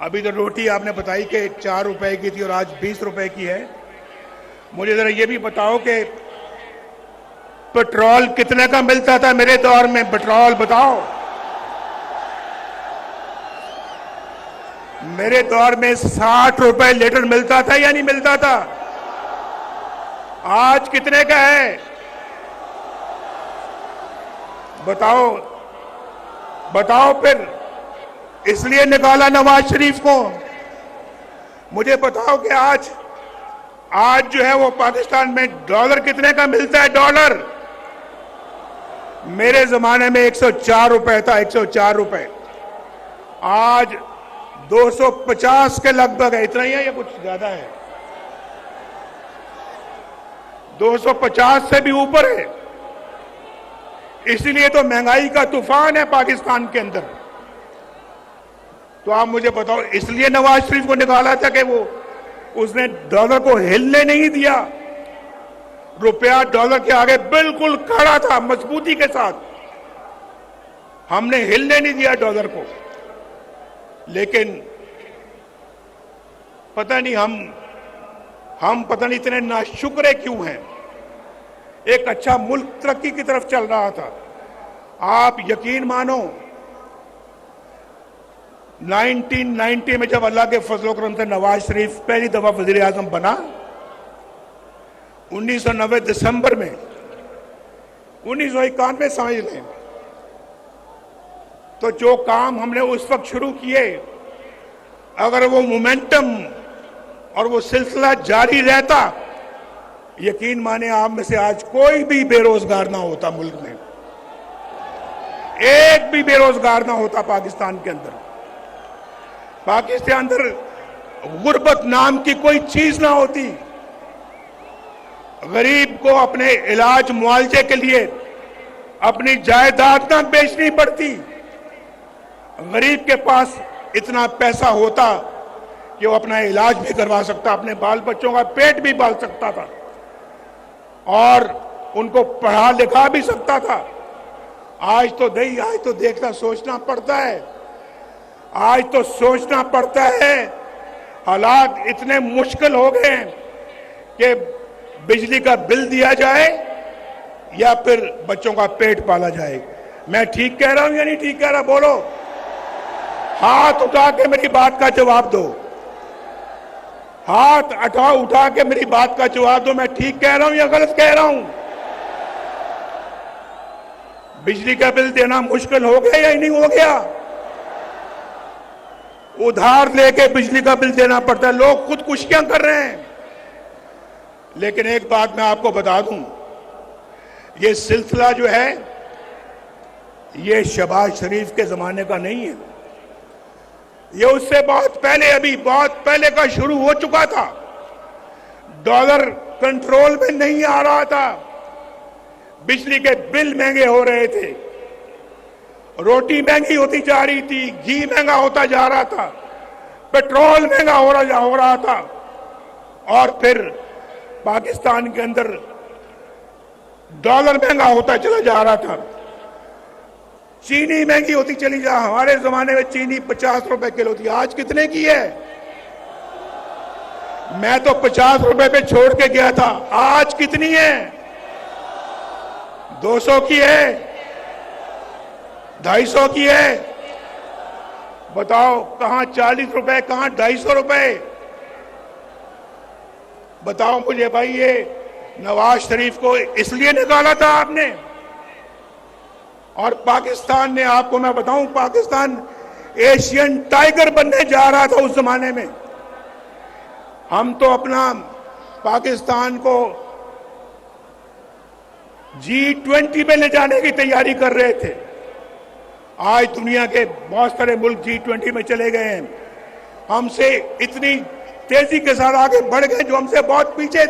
अभी तो रोटी आपने बताई कि 4 रुपए की थी और आज 20 रुपए की है। मुझे जरा ये भी बताओ कि पेट्रोल कितने का मिलता था मेरे दौर में? पेट्रोल बताओ। मेरे दौर में 60 रुपए लीटर मिलता था या नहीं मिलता था? आज कितने का है बताओ? बताओ फिर। इसलिए निकाला नवाज शरीफ को। मुझे बताओ कि आज जो है वो पाकिस्तान में डॉलर कितने का मिलता है? डॉलर मेरे जमाने में 104 रुपए था, 104 रुपए। आज 250 के लगभग है। इतना ही है या कुछ ज्यादा है? 250 से भी ऊपर है। इसीलिए तो महंगाई का तूफान है पाकिस्तान के अंदर। तो आप मुझे बताओ, इसलिए नवाज शरीफ को निकाला था कि वो उसने डॉलर को हिलने नहीं दिया। रुपया डॉलर के आगे बिल्कुल खड़ा था मजबूती के साथ। हमने हिलने नहीं दिया डॉलर को। लेकिन पता नहीं हम पता नहीं इतने नाशुक्रे क्यों हैं। एक अच्छा मुल्क तरक्की की तरफ चल रहा था। आप यकीन मानो 1990 में जब अल्लाह के फजल करम से नवाज शरीफ पहली दफा वजीर आजम बना, 1990 दिसंबर में, 1991 समझ लें, तो जो काम हमने उस वक्त शुरू किए, अगर वो मोमेंटम और वो सिलसिला जारी रहता, यकीन माने आप में से आज कोई भी बेरोजगार ना होता। मुल्क में एक भी बेरोजगार ना होता। पाकिस्तान के अंदर गुर्बत नाम की कोई चीज ना होती। गरीब को अपने इलाज मुआवजे के लिए अपनी जायदाद ना बेचनी पड़ती। गरीब के पास इतना पैसा होता कि वो अपना इलाज भी करवा सकता, अपने बाल बच्चों का पेट भी पाल सकता था और उनको पढ़ा लिखा भी सकता था। आज तो देखना सोचना पड़ता है। आज तो सोचना पड़ता है। हालात इतने मुश्किल हो गए हैं कि बिजली का बिल दिया जाए या फिर बच्चों का पेट पाला जाए। मैं ठीक कह रहा हूं या नहीं ठीक कह रहा? बोलो, हाथ उठा के मेरी बात का जवाब दो। हाथ उठा के मेरी बात का जवाब दो। मैं ठीक कह रहा हूं या गलत कह रहा हूं? बिजली का बिल देना मुश्किल हो गया या नहीं हो गया? उधार लेके बिजली का बिल देना पड़ता है। लोग खुदकुशियां कर रहे हैं। लेकिन एक बात मैं आपको बता दूं, ये सिलसिला जो है ये शहबाज शरीफ के जमाने का नहीं है। ये उससे बहुत पहले का शुरू हो चुका था। डॉलर कंट्रोल में नहीं आ रहा था। बिजली के बिल महंगे हो रहे थे, रोटी महंगी होती जा रही थी, घी महंगा होता जा रहा था, पेट्रोल महंगा हो रहा था और फिर पाकिस्तान के अंदर डॉलर महंगा होता चला जा रहा था। चीनी महंगी होती चली जा। हमारे जमाने में चीनी 50 रुपए किलो थी। आज कितने की है? मैं तो 50 रुपए पे छोड़ के गया था। आज कितनी है? 200 की है, 250 की है। बताओ कहां 40 रुपए, कहां 250 रुपए? बताओ मुझे भाई। ये नवाज शरीफ को इसलिए निकाला था आपने। और पाकिस्तान ने, आपको मैं बताऊं, पाकिस्तान एशियन टाइगर बनने जा रहा था उस जमाने में। हम तो अपना पाकिस्तान को G20 में ले जाने की तैयारी कर रहे थे। आज दुनिया के बहुत सारे मुल्क G20 में चले गए हैं। हमसे इतनी तेजी के साथ आगे बढ़ गए जो हमसे बहुत पीछे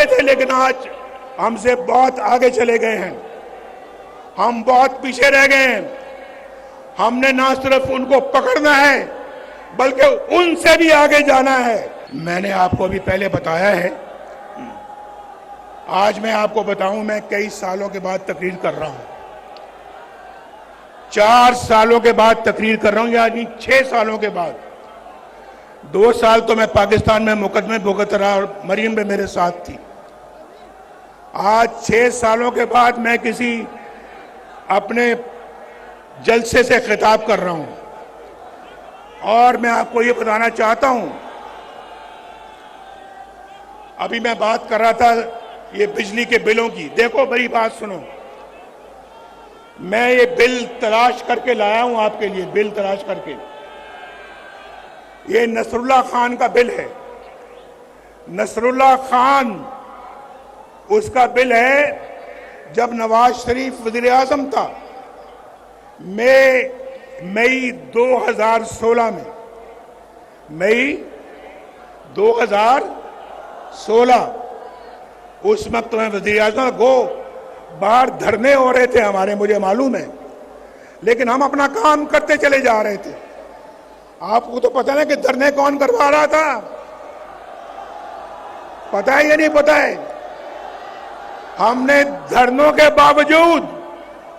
थे। लेकिन आज हमसे बहुत आगे चले गए हैं। हम बहुत पीछे रह गए हैं। हमने ना सिर्फ उनको पकड़ना है बल्कि उनसे भी आगे जाना है। मैंने आपको अभी पहले बताया है। आज मैं आपको बताऊं, मैं कई सालों के बाद तकरीर कर रहा हूं। 4 सालों के बाद तकरीर कर रहा हूं, यानी 6 सालों के बाद। 2 साल तो मैं पाकिस्तान में मुकदमे भुगत रहा और मरीम भी मेरे साथ थी। आज 6 सालों के बाद मैं किसी अपने जलसे से खिताब कर रहा हूं और मैं आपको ये बताना चाहता हूं, अभी मैं बात कर रहा था ये बिजली के बिलों की। देखो मेरी बात सुनो, मैं ये बिल तलाश करके लाया हूं आपके लिए, बिल तलाश करके। ये नसरुल्लाह खान का बिल है। नसरुल्लाह खान उसका बिल है जब नवाज शरीफ वजीर आजम था। मई 2016 में, मई 2016 उस वक्त मैं वजीर आजम गो बाहर धरने हो रहे थे हमारे, मुझे मालूम है, लेकिन हम अपना काम करते चले जा रहे थे। आपको तो पता है कि धरने कौन करवा रहा था, पता है या नहीं पता है? हमने धरनों के बावजूद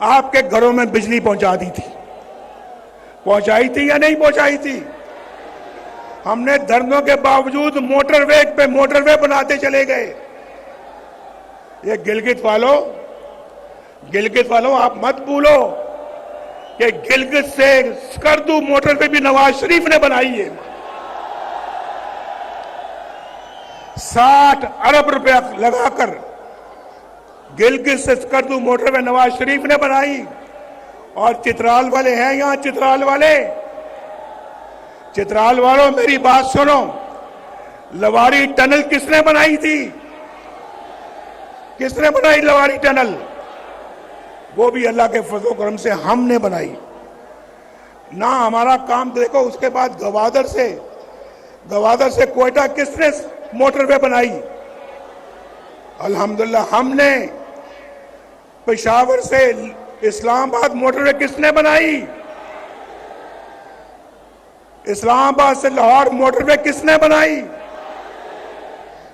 आपके घरों में बिजली पहुंचा दी थी। पहुंचाई थी या नहीं पहुंचाई थी? हमने धरनों के बावजूद मोटरवे पे मोटरवे बनाते चले गए। ये गिलगित वालों आप मत भूलो कि गिलगित से स्कर्दू मोटरवे भी नवाज शरीफ ने बनाई है। 60 अरब रुपया लगाकर गिलगित से स्कर्दू मोटरवे नवाज शरीफ ने बनाई। और चित्राल वाले हैं यहां, चित्राल वालों मेरी बात सुनो, लवारी टनल किसने बनाई थी? किसने बनाई लवारी टनल? वो भी अल्लाह के फजल करम से हमने बनाई ना। हमारा काम देखो। उसके बाद गवादर से कोयटा किसने मोटरवे बनाई? अल्हम्दुलिल्लाह हमने। पेशावर से इस्लामाबाद मोटरवे किसने बनाई? इस्लामाबाद से लाहौर मोटरवे किसने बनाई?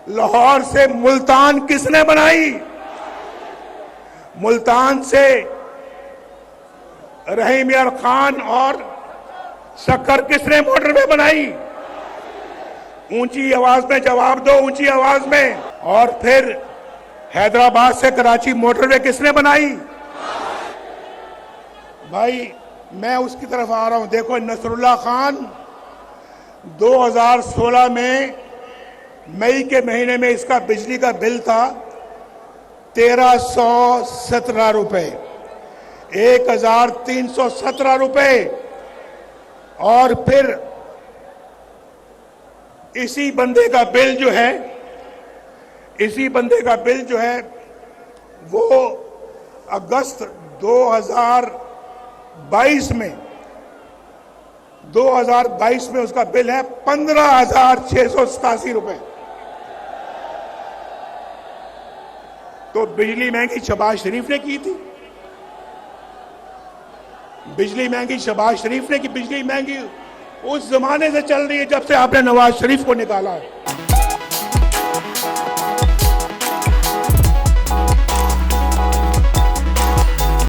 लाहौर से मुल्तान किसने बनाई? मुल्तान से रहीम यार खान और शक्कर किसने मोटरवे बनाई? ऊंची आवाज में जवाब दो, ऊंची आवाज में। और फिर हैदराबाद से कराची मोटरवे किसने बनाई? भाई मैं उसकी तरफ आ रहा हूं। देखो नसरुल्लाह खान 2016 में मई के महीने में इसका बिजली का बिल था 1317 रुपए, 1317 रुपए। और फिर इसी बंदे का बिल जो है वो अगस्त 2022 में उसका बिल है 15,687 रुपए। तो बिजली महंगी शहबाज शरीफ ने की थी। बिजली महंगी शहबाज शरीफ ने की। बिजली महंगी उस जमाने से चल रही है जब से आपने नवाज शरीफ को निकाला है।